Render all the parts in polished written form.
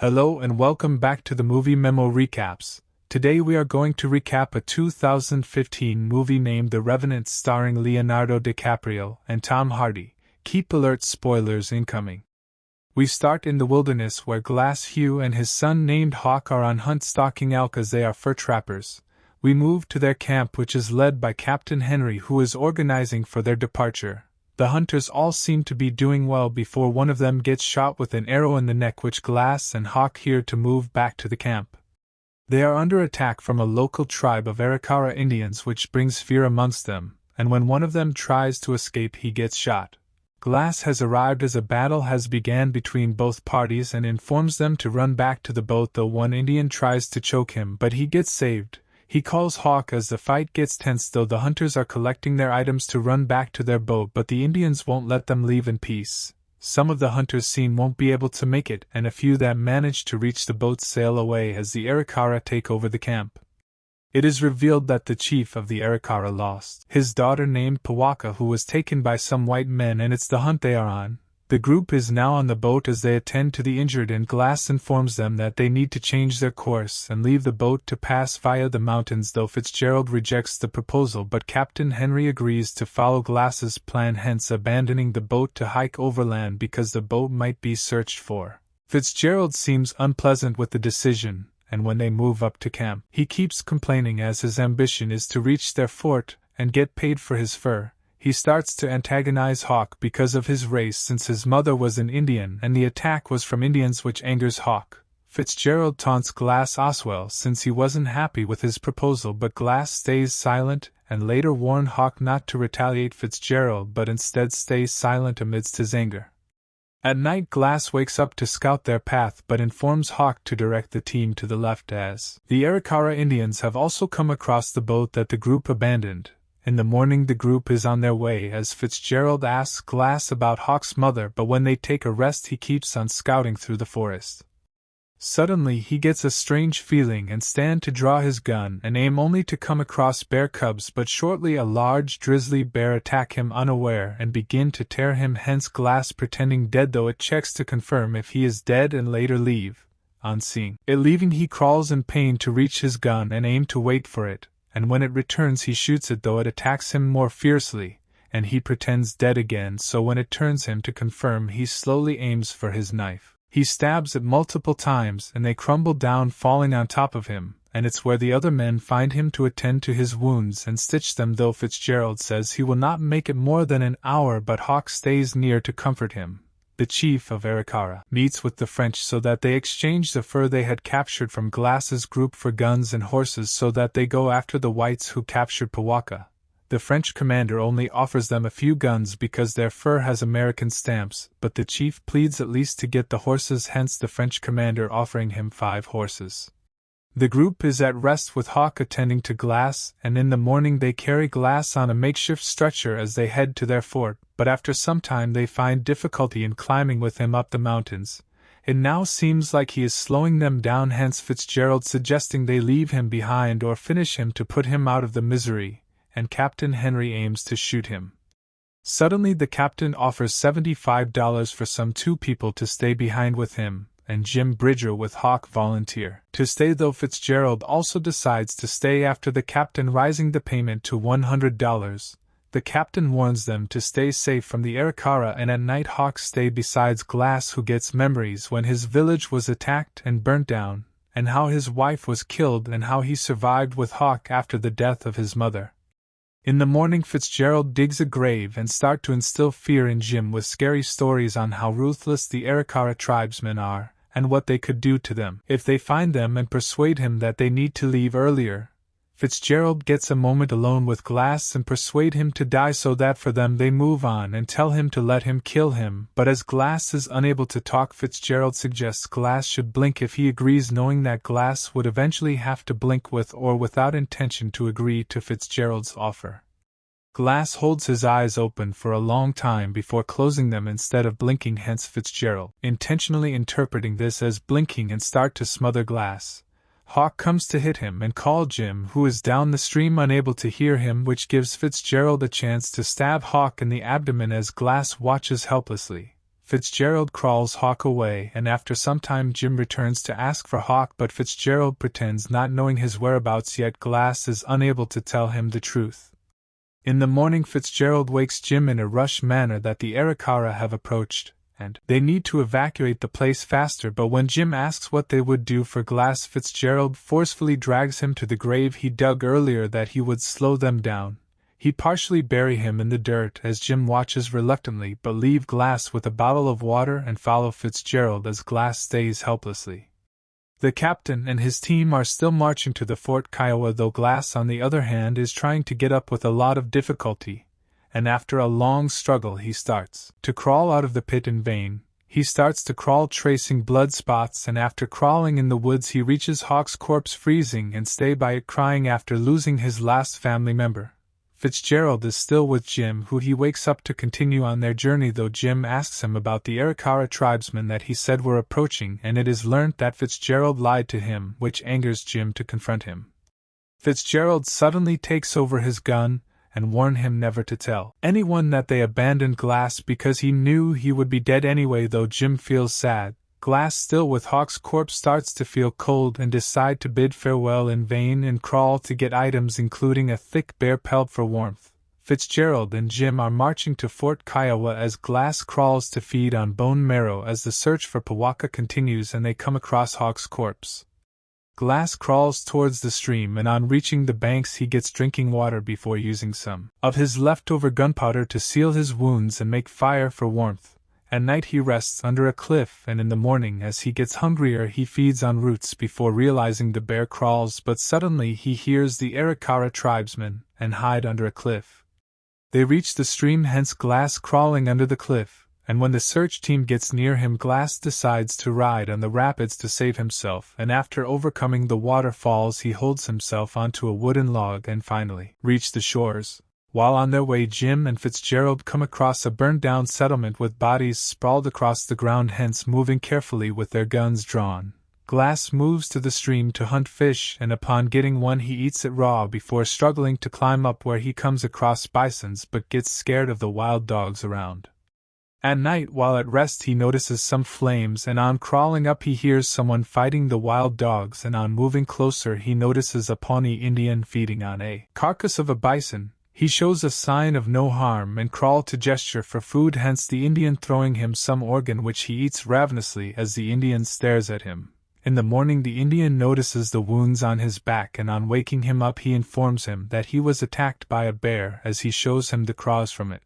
Hello and welcome back to the Movie Memo Recaps. Today we are going to recap a 2015 movie named The Revenant starring Leonardo DiCaprio and Tom Hardy. Keep alert, spoilers incoming. We start in the wilderness where Glass Hugh and his son named Hawk are on hunt stalking elk as they are fur trappers. We move to their camp, which is led by Captain Henry, who is organizing for their departure. The hunters all seem to be doing well before one of them gets shot with an arrow in the neck, which Glass and Hawk hear to move back to the camp. They are under attack from a local tribe of Arikara Indians, which brings fear amongst them, and when one of them tries to escape he gets shot. Glass has arrived as a battle has begun between both parties and informs them to run back to the boat, though one Indian tries to choke him but he gets saved. He calls Hawk as the fight gets tense, though the hunters are collecting their items to run back to their boat, but the Indians won't let them leave in peace. Some of the hunters seen won't be able to make it, and a few that manage to reach the boat sail away as the Arikara take over the camp. It is revealed that the chief of the Arikara lost his daughter named Pawaka, who was taken by some white men, and it's the hunt they are on. The group is now on the boat as they attend to the injured, and Glass informs them that they need to change their course and leave the boat to pass via the mountains, though Fitzgerald rejects the proposal, but Captain Henry agrees to follow Glass's plan, hence abandoning the boat to hike overland because the boat might be searched for. Fitzgerald seems unpleasant with the decision, and when they move up to camp, he keeps complaining as his ambition is to reach their fort and get paid for his fur. He starts to antagonize Hawk because of his race, since his mother was an Indian and the attack was from Indians, which angers Hawk. Fitzgerald taunts Glass Oswell since he wasn't happy with his proposal, but Glass stays silent and later warns Hawk not to retaliate Fitzgerald but instead stays silent amidst his anger. At night, Glass wakes up to scout their path but informs Hawk to direct the team to the left as the Arikara Indians have also come across the boat that the group abandoned. In the morning the group is on their way as Fitzgerald asks Glass about Hawk's mother, but when they take a rest he keeps on scouting through the forest. Suddenly he gets a strange feeling and stands to draw his gun and aim, only to come across bear cubs, but shortly a large grizzly bear attack him unaware and begin to tear him, hence Glass pretending dead, though it checks to confirm if he is dead and later leave. On seeing it leaving he crawls in pain to reach his gun and aim to wait for it, and when it returns he shoots it, though it attacks him more fiercely, and he pretends dead again, so when it turns him to confirm he slowly aims for his knife. He stabs it multiple times and they crumble down, falling on top of him, and it's where the other men find him to attend to his wounds and stitch them, though Fitzgerald says he will not make it more than an hour, but Hawk stays near to comfort him. The chief of Arikara meets with the French so that they exchange the fur they had captured from Glass's group for guns and horses, so that they go after the whites who captured Pawaka. The French commander only offers them a few guns because their fur has American stamps, but the chief pleads at least to get the horses, hence the French commander offering him 5 horses. The group is at rest with Hawk attending to Glass, and in the morning they carry Glass on a makeshift stretcher as they head to their fort, but after some time they find difficulty in climbing with him up the mountains. It now seems like he is slowing them down, hence Fitzgerald suggesting they leave him behind or finish him to put him out of the misery, and Captain Henry aims to shoot him. Suddenly the captain offers $75 for some 2 people to stay behind with him, and Jim Bridger with Hawk volunteer to stay, though Fitzgerald also decides to stay after the captain raising the payment to $100. The captain warns them to stay safe from the Arikara, and at night Hawk stays besides Glass, who gets memories when his village was attacked and burnt down, and how his wife was killed and how he survived with Hawk after the death of his mother. In the morning Fitzgerald digs a grave and starts to instill fear in Jim with scary stories on how ruthless the Arikara tribesmen are, and what they could do to them if they find them, and persuade him that they need to leave earlier. Fitzgerald gets a moment alone with Glass and persuade him to die so that for them they move on, and tell him to let him kill him, but as Glass is unable to talk, Fitzgerald suggests Glass should blink if he agrees, knowing that Glass would eventually have to blink with or without intention to agree to Fitzgerald's offer. Glass holds his eyes open for a long time before closing them instead of blinking, hence Fitzgerald intentionally interpreting this as blinking and start to smother Glass. Hawk comes to hit him and call Jim, who is down the stream, unable to hear him, which gives Fitzgerald a chance to stab Hawk in the abdomen as Glass watches helplessly. Fitzgerald crawls Hawk away, and after some time Jim returns to ask for Hawk, but Fitzgerald pretends not knowing his whereabouts, yet Glass is unable to tell him the truth. In the morning Fitzgerald wakes Jim in a rush manner that the Arikara have approached, and they need to evacuate the place faster, but when Jim asks what they would do for Glass, Fitzgerald forcefully drags him to the grave he dug earlier that he would slow them down. He partially bury him in the dirt as Jim watches reluctantly, but leave Glass with a bottle of water and follow Fitzgerald as Glass stays helplessly. The captain and his team are still marching to the Fort Kiowa, though Glass on the other hand is trying to get up with a lot of difficulty, and after a long struggle he starts to crawl out of the pit in vain. He starts to crawl tracing blood spots, and after crawling in the woods he reaches Hawk's corpse, freezing and stay by it crying after losing his last family member. Fitzgerald is still with Jim, who he wakes up to continue on their journey, though Jim asks him about the Arikara tribesmen that he said were approaching, and it is learnt that Fitzgerald lied to him, which angers Jim to confront him. Fitzgerald suddenly takes over his gun and warns him never to tell anyone that they abandoned Glass because he knew he would be dead anyway, though Jim feels sad. Glass, still with Hawk's corpse, starts to feel cold and decide to bid farewell in vain and crawl to get items including a thick bear pelt for warmth. Fitzgerald and Jim are marching to Fort Kiowa as Glass crawls to feed on bone marrow as the search for Pawaka continues and they come across Hawk's corpse. Glass crawls towards the stream, and on reaching the banks he gets drinking water before using some of his leftover gunpowder to seal his wounds and make fire for warmth. At night he rests under a cliff, and in the morning as he gets hungrier he feeds on roots before realizing the bear crawls, but suddenly he hears the Arikara tribesmen and hide under a cliff. They reach the stream, hence Glass crawling under the cliff, and when the search team gets near him Glass decides to ride on the rapids to save himself, and after overcoming the waterfalls he holds himself onto a wooden log and finally reach the shores. While on their way Jim and Fitzgerald come across a burned-down settlement with bodies sprawled across the ground, hence moving carefully with their guns drawn. Glass moves to the stream to hunt fish, and upon getting one he eats it raw before struggling to climb up, where he comes across bisons but gets scared of the wild dogs around. At night, while at rest, he notices some flames, and on crawling up he hears someone fighting the wild dogs, and on moving closer he notices a Pawnee Indian feeding on a carcass of a bison. He shows a sign of no harm and crawl to gesture for food, hence the Indian throwing him some organ which he eats ravenously as the Indian stares at him. In the morning the Indian notices the wounds on his back, and on waking him up he informs him that he was attacked by a bear as he shows him the claws from it.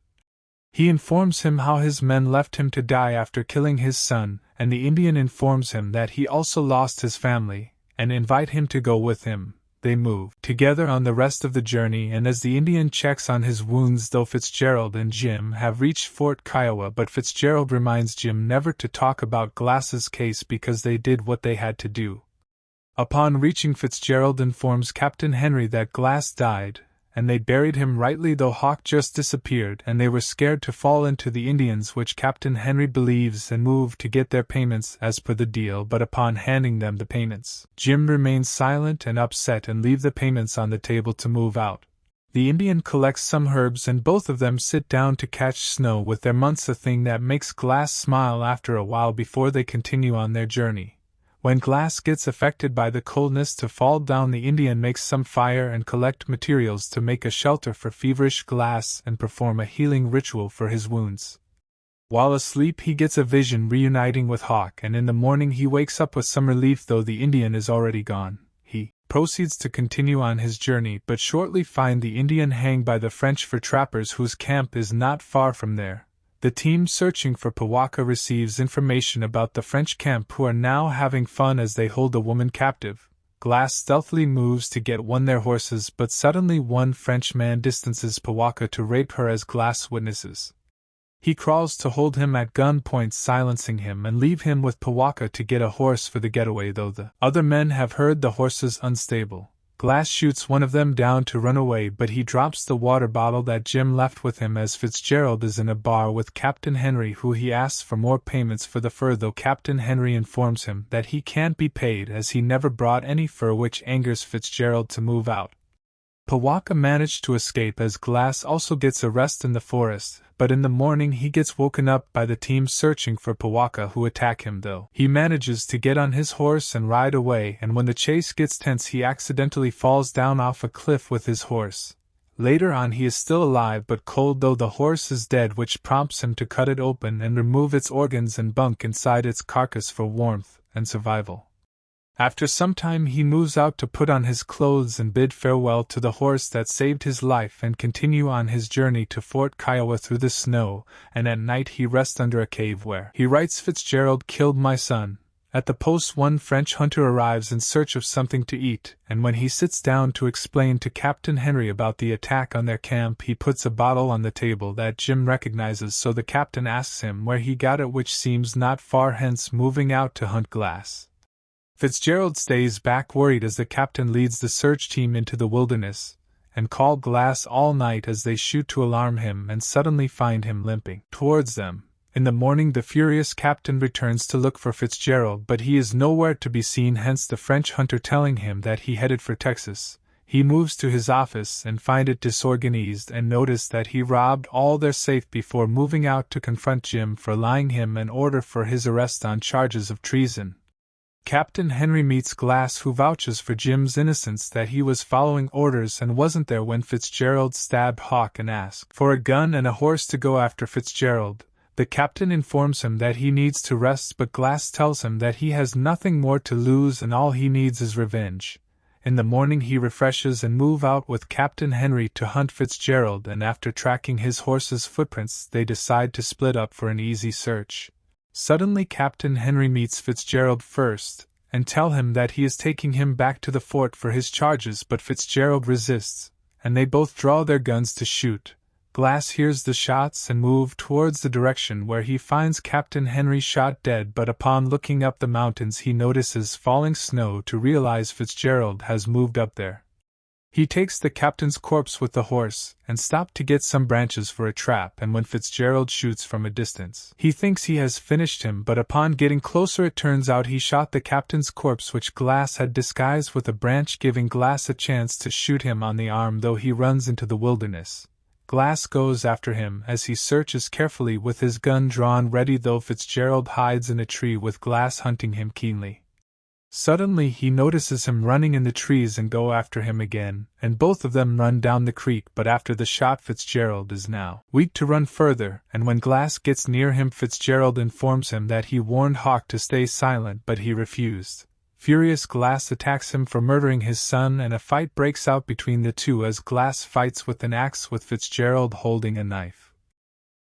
He informs him how his men left him to die after killing his son, and the Indian informs him that he also lost his family, and invite him to go with him. They move together on the rest of the journey, and as the Indian checks on his wounds, though Fitzgerald and Jim have reached Fort Kiowa, but Fitzgerald reminds Jim never to talk about Glass's case because they did what they had to do. Upon reaching, Fitzgerald informs Captain Henry that Glass died, and they buried him rightly, though Hawk just disappeared and they were scared to fall into the Indians, which Captain Henry believes, and moved to get their payments as per the deal, but upon handing them the payments, Jim remains silent and upset and leave the payments on the table to move out. The Indian collects some herbs and both of them sit down to catch snow with their munts, a thing that makes Glass smile after a while before they continue on their journey. When Glass gets affected by the coldness to fall down, the Indian makes some fire and collect materials to make a shelter for feverish Glass and perform a healing ritual for his wounds. While asleep he gets a vision reuniting with Hawk, and in the morning he wakes up with some relief, though the Indian is already gone. He proceeds to continue on his journey, but shortly find the Indian hanged by the French fur trappers whose camp is not far from there. The team searching for Pawaka receives information about the French camp, who are now having fun as they hold a woman captive. Glass stealthily moves to get their horses, but suddenly one French man distances Pawaka to rape her as Glass witnesses. He crawls to hold him at gunpoint, silencing him, and leave him with Pawaka to get a horse for the getaway, though the other men have heard the horses unstable. Glass shoots one of them down to run away, but he drops the water bottle that Jim left with him as Fitzgerald is in a bar with Captain Henry, who he asks for more payments for the fur, though Captain Henry informs him that he can't be paid as he never brought any fur, which angers Fitzgerald to move out. Powaka managed to escape as Glass also gets a rest in the forest, but in the morning he gets woken up by the team searching for Powaka who attack him though. He manages to get on his horse and ride away, and when the chase gets tense he accidentally falls down off a cliff with his horse. Later on he is still alive but cold though the horse is dead, which prompts him to cut it open and remove its organs and bunk inside its carcass for warmth and survival. After some time he moves out to put on his clothes and bid farewell to the horse that saved his life and continue on his journey to Fort Kiowa through the snow, and at night he rests under a cave where he writes, "Fitzgerald killed my son." At the post one French hunter arrives in search of something to eat, and when he sits down to explain to Captain Henry about the attack on their camp he puts a bottle on the table that Jim recognizes, so the captain asks him where he got it, which seems not far hence, moving out to hunt Glass. Fitzgerald stays back worried as the captain leads the search team into the wilderness, and call Glass all night as they shoot to alarm him and suddenly find him limping towards them. In the morning the furious captain returns to look for Fitzgerald, but he is nowhere to be seen, hence the French hunter telling him that he headed for Texas. He moves to his office and find it disorganized and notice that he robbed all their safe before moving out to confront Jim for lying him and order for his arrest on charges of treason. Captain Henry meets Glass, who vouches for Jim's innocence, that he was following orders and wasn't there when Fitzgerald stabbed Hawk and asked for a gun and a horse to go after Fitzgerald. The captain informs him that he needs to rest, but Glass tells him that he has nothing more to lose and all he needs is revenge. In the morning he refreshes and move out with Captain Henry to hunt Fitzgerald, and after tracking his horse's footprints they decide to split up for an easy search. Suddenly Captain Henry meets Fitzgerald first, and tell him that he is taking him back to the fort for his charges, but Fitzgerald resists, and they both draw their guns to shoot. Glass hears the shots and moves towards the direction where he finds Captain Henry shot dead, but upon looking up the mountains he notices falling snow to realize Fitzgerald has moved up there. He takes the captain's corpse with the horse, and stops to get some branches for a trap, and when Fitzgerald shoots from a distance, he thinks he has finished him, but upon getting closer it turns out he shot the captain's corpse, which Glass had disguised with a branch, giving Glass a chance to shoot him on the arm, though he runs into the wilderness. Glass goes after him as he searches carefully with his gun drawn ready, though Fitzgerald hides in a tree with Glass hunting him keenly. Suddenly he notices him running in the trees and go after him again, and both of them run down the creek, but after the shot Fitzgerald is now weak to run further, and when Glass gets near him Fitzgerald informs him that he warned Hawk to stay silent, but he refused. Furious, Glass attacks him for murdering his son, and a fight breaks out between the two as Glass fights with an axe with Fitzgerald holding a knife.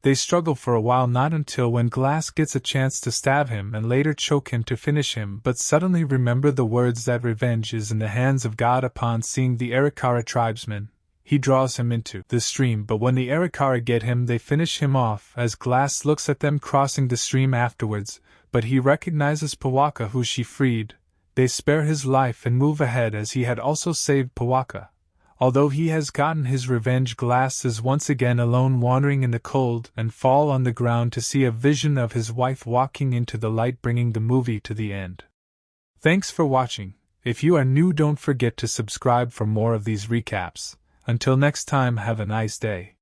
They struggle for a while, not until when Glass gets a chance to stab him and later choke him to finish him, but suddenly remember the words that revenge is in the hands of God. Upon seeing the Arikara tribesmen, he draws him into the stream, but when the Arikara get him they finish him off as Glass looks at them crossing the stream afterwards, but he recognizes Powaka, who she freed. They spare his life and move ahead as he had also saved Powaka. Although he has gotten his revenge, Glass is once again alone wandering in the cold and fall on the ground to see a vision of his wife walking into the light, bringing the movie to the end. Thanks for watching. If you are new, don't forget to subscribe for more of these recaps. Until next time, have a nice day.